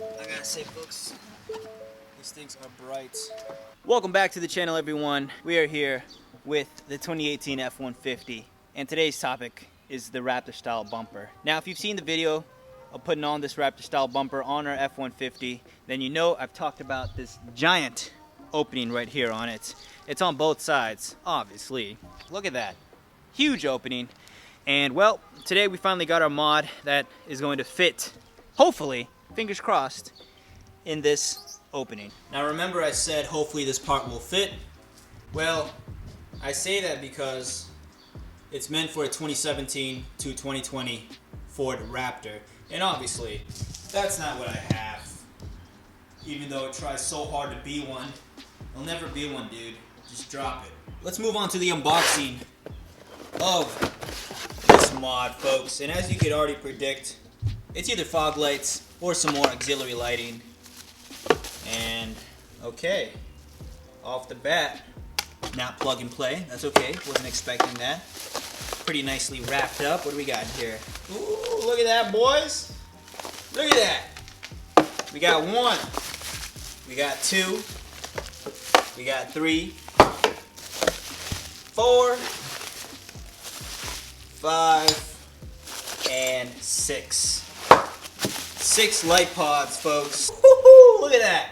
I gotta say, folks, these things are bright. Welcome back to the channel, everyone. We are here with the 2018 F-150, and today's topic is the Raptor style bumper. Now, if you've seen the video of putting on this Raptor style bumper on our F-150, then you know I've talked about this giant opening right here on it. It's on both sides, obviously. Look at that, huge opening. And well, today we finally got our mod that is going to fit, hopefully, fingers crossed, in this opening. Now remember, I said hopefully this part will fit. Well, I say that because it's meant for a 2017 to 2020 Ford Raptor, and obviously that's not what I have. Even though it tries so hard to be one, it'll never be one, dude. Just drop it. Let's move on to the unboxing of this mod, folks. And as you could already predict, it's either fog lights or some more auxiliary lighting. And okay, off the bat, not plug and play. That's okay, wasn't expecting that. Pretty nicely wrapped up. What do we got here? Ooh, look at that, boys. Look at that. We got one, we got two, we got three, 4, 5, and 6. 6 light pods, folks. Woohoo! Look at that.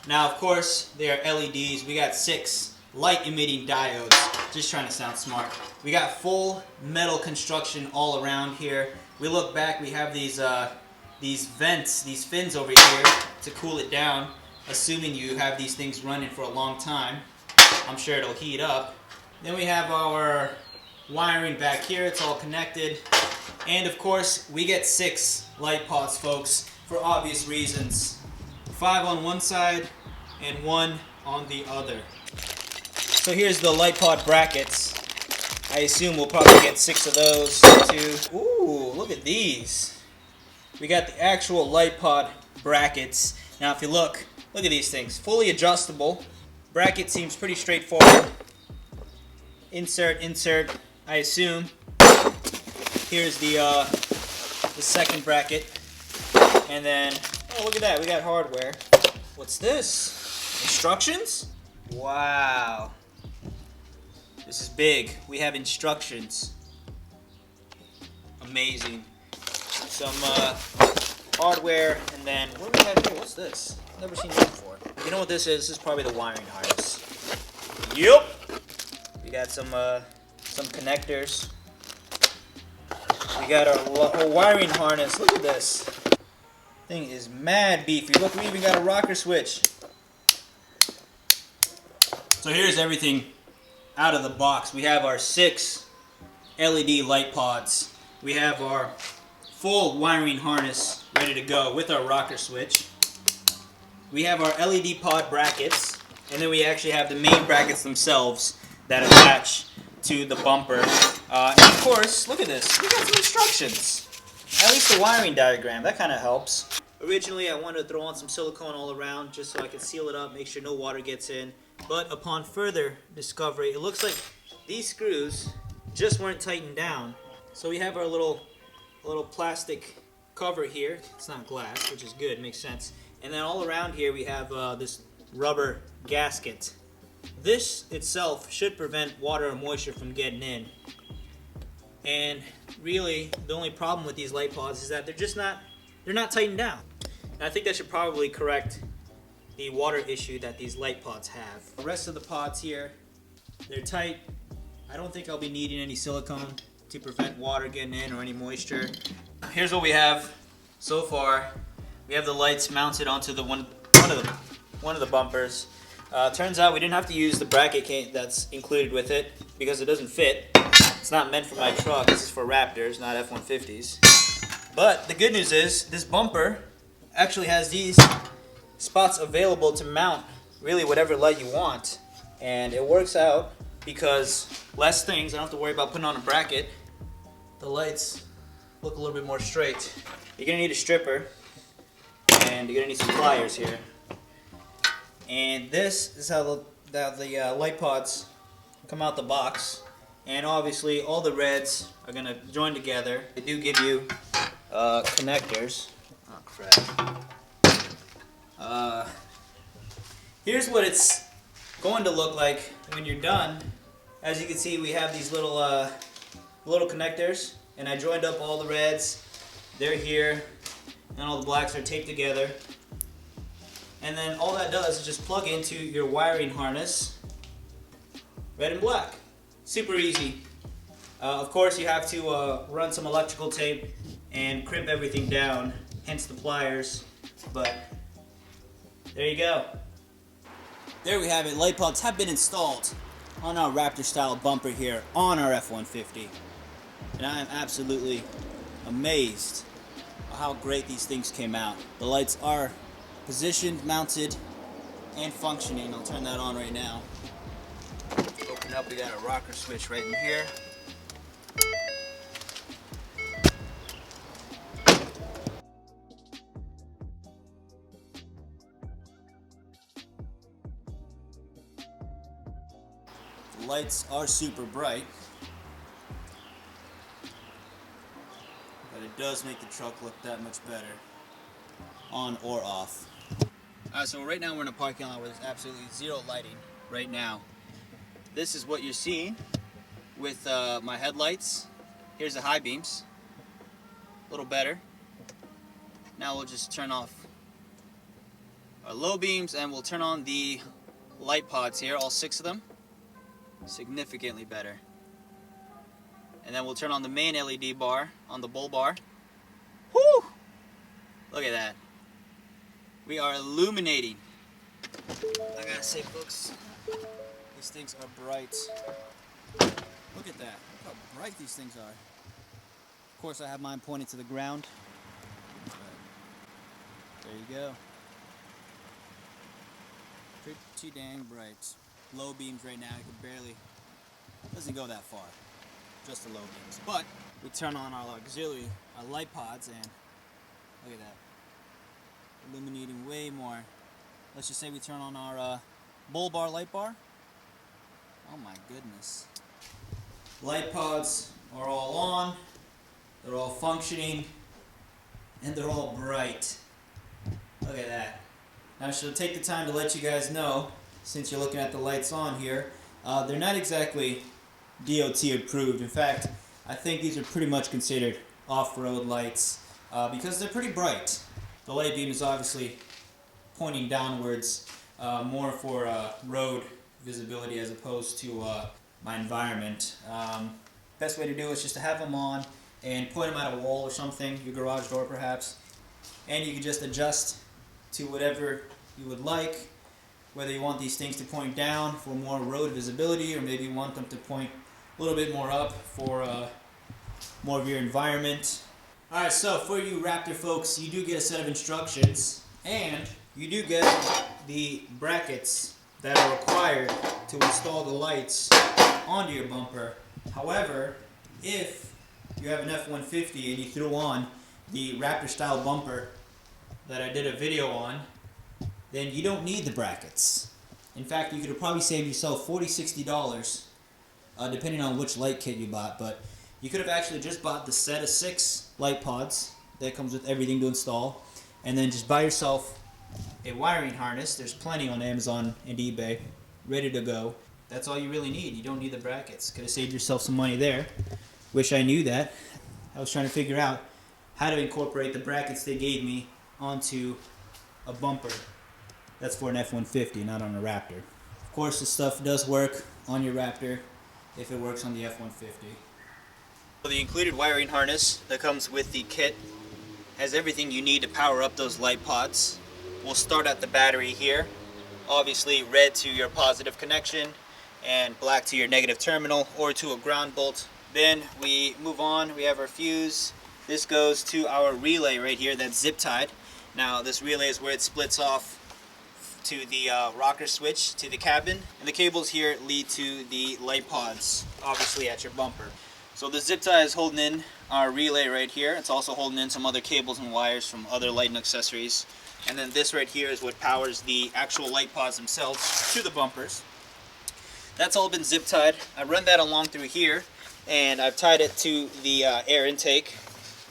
Now, of course, they are LEDs. We got 6 light emitting diodes. Just trying to sound smart. We got full metal construction all around here. We look back, we have these vents, these fins over here to cool it down. Assuming you have these things running for a long time, I'm sure it'll heat up. Then we have our wiring back here. It's all connected. And of course, we get 6 light pods, folks, for obvious reasons. 5 on one side and 1 on the other. So here's the light pod brackets. I assume we'll probably get 6 of those too. Ooh, look at these. We got the actual light pod brackets. Now if you look at these things. Fully adjustable. Bracket seems pretty straightforward. Insert, insert, I assume. Here's the second bracket. And then, oh, look at that, we got hardware. What's this? Instructions? Wow. This is big. We have instructions. Amazing. Some hardware, and then, what do we have here? What's this? Never seen this before. You know what this is? This is probably the wiring harness. Yup! We got some connectors. We got our whole wiring harness. Look at this. Thing is mad beefy. Look, we even got a rocker switch. So here's everything out of the box. We have our 6 LED light pods. We have our full wiring harness ready to go with our rocker switch. We have our LED pod brackets, and then we actually have the main brackets themselves that attach to the bumper. And of course, look at this. We got some instructions. At least the wiring diagram. That kind of helps. Originally, I wanted to throw on some silicone all around just so I could seal it up, make sure no water gets in. But upon further discovery, it looks like these screws just weren't tightened down. So we have our little plastic cover here. It's not glass, which is good, makes sense. And then all around here we have this rubber gasket. This itself should prevent water or moisture from getting in. And really, the only problem with these light pods is that they're not tightened down. And I think that should probably correct the water issue that these light pods have. The rest of the pods here, they're tight. I don't think I'll be needing any silicone to prevent water getting in or any moisture. Here's what we have so far. We have the lights mounted onto the one of the bumpers. Turns out we didn't have to use the bracket that's included with it because it doesn't fit. It's not meant for my truck. This is for Raptors, not F-150s. But the good news is this bumper actually has these spots available to mount really whatever light you want. And it works out because less things. I don't have to worry about putting on a bracket. The lights look a little bit more straight. You're going to need a stripper. And you're going to need some pliers here. And this is how the light pods come out the box. And obviously all the reds are going to join together. They do give you connectors. Oh Here's what it's going to look like when you're done. As you can see, we have these little connectors, and I joined up all the reds. They're here, and all the blacks are taped together. And then all that does is just plug into your wiring harness, red and black. Super easy. Of course, you have to run some electrical tape and crimp everything down, hence the pliers. But there you go. There we have it. Light pods have been installed on our Raptor style bumper here on our F-150. And I am absolutely amazed at how great these things came out. The lights are positioned, mounted, and functioning. I'll turn that on right now. Open up, we got a rocker switch right in here. The lights are super bright, but it does make the truck look that much better, on or off. Alright, so right now we're in a parking lot where there's absolutely zero lighting right now. This is what you're seeing with my headlights. Here's the high beams, a little better. Now we'll just turn off our low beams and we'll turn on the light pods here, all 6 of them. Significantly better. And then we'll turn on the main LED bar on the bull bar. Woo! Look at that. We are illuminating. I gotta say, folks, these things are bright. Look at that. Look how bright these things are. Of course, I have mine pointed to the ground. There you go. Pretty dang bright. Low beams right now, it can barely, doesn't go that far, just the low beams. But we turn on our auxiliary, our light pods, and look at that, illuminating way more. Let's just say we turn on our bull bar light bar. Oh my goodness. Light pods are all on, they're all functioning, and they're all bright. Look at that. Now I should take the time to let you guys know, since you're looking at the lights on here, they're not exactly DOT approved. In fact, I think these are pretty much considered off-road lights because they're pretty bright. The light beam is obviously pointing downwards, more for road visibility as opposed to my environment. Best way to do it is just to have them on and point them at a wall or something, your garage door perhaps, and you can just adjust to whatever you would like. Whether you want these things to point down for more road visibility, or maybe you want them to point a little bit more up for more of your environment. Alright, so for you Raptor folks, you do get a set of instructions, and you do get the brackets that are required to install the lights onto your bumper. However, if you have an F-150 and you threw on the Raptor style bumper that I did a video on, then you don't need the brackets. In fact, you could probably save yourself $40–60, depending on which light kit you bought. But you could have actually just bought the set of 6 light pods that comes with everything to install, and then just buy yourself a wiring harness. There's plenty on Amazon and eBay, ready to go. That's all you really need. You don't need the brackets. Could have saved yourself some money there. Wish I knew that. I was trying to figure out how to incorporate the brackets they gave me onto a bumper. That's for an F-150, not on a Raptor. Of course, this stuff does work on your Raptor if it works on the F-150. So the included wiring harness that comes with the kit has everything you need to power up those light pods. We'll start at the battery here. Obviously, red to your positive connection and black to your negative terminal or to a ground bolt. Then we move on. We have our fuse. This goes to our relay right here that's zip tied. Now, this relay is where it splits off to the rocker switch to the cabin, and the cables here lead to the light pods, obviously at your bumper. So the zip tie is holding in our relay right here. It's also holding in some other cables and wires from other lighting accessories. And then this right here is what powers the actual light pods themselves to the bumpers. That's all been zip tied. I run that along through here, and I've tied it to the air intake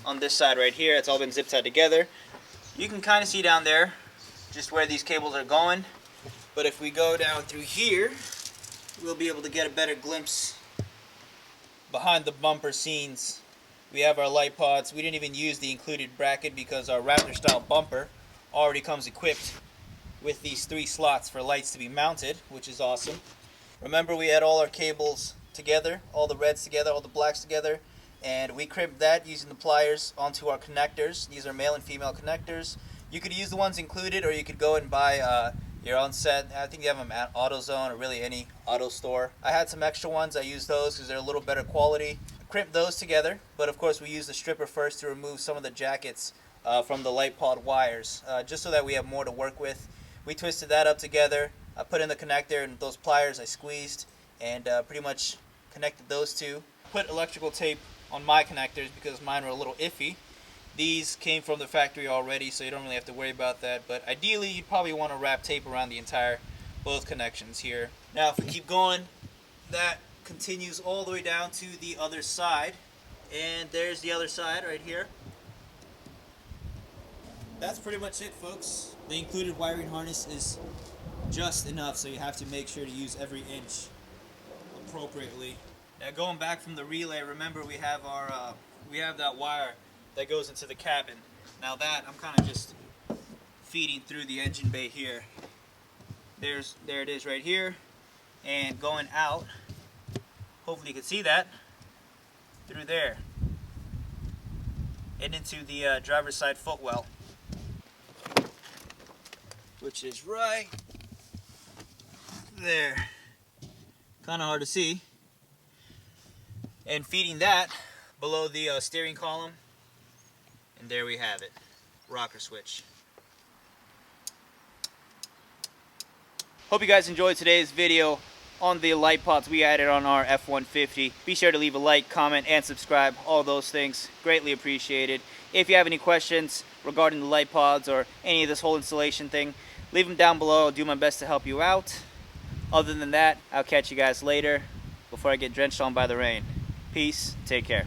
on this side right here. It's all been zip tied together. You can kind of see down there just where these cables are going, but if we go down through here, we'll be able to get a better glimpse behind the bumper scenes. We have our light pods. We didn't even use the included bracket because our Raptor style bumper already comes equipped with these 3 slots for lights to be mounted, which is awesome. Remember, we had all our cables together, all the reds together, all the blacks together, and we crimped that using the pliers onto our connectors. These are male and female connectors. You could use the ones included, or you could go and buy your own set. I think you have them at AutoZone or really any auto store. I had some extra ones. I used those because they're a little better quality. Crimped those together, but of course we used the stripper first to remove some of the jackets from the light pod wires, just so that we have more to work with. We twisted that up together. I put in the connector, and those pliers I squeezed and pretty much connected those two. Put electrical tape on my connectors because mine were a little iffy. These came from the factory already, so you don't really have to worry about that, but ideally you'd probably want to wrap tape around the entire both connections here. Now if we keep going, that continues all the way down to the other side, and there's the other side right here. That's pretty much it, folks. The included wiring harness is just enough, so you have to make sure to use every inch appropriately. Now going back from the relay, remember we have our we have that wire that goes into the cabin. Now that I'm kind of just feeding through the engine bay here. There it is right here, and going out, hopefully you can see that, through there and into the driver's side footwell, which is right there. Kind of hard to see. And feeding that below the steering column, and there we have it, rocker switch. Hope you guys enjoyed today's video on the light pods we added on our F-150. Be sure to leave a like, comment, and subscribe. All those things greatly appreciated. If you have any questions regarding the light pods or any of this whole installation thing, leave them down below. I'll do my best to help you out. Other than that, I'll catch you guys later before I get drenched on by the rain. Peace. Take care.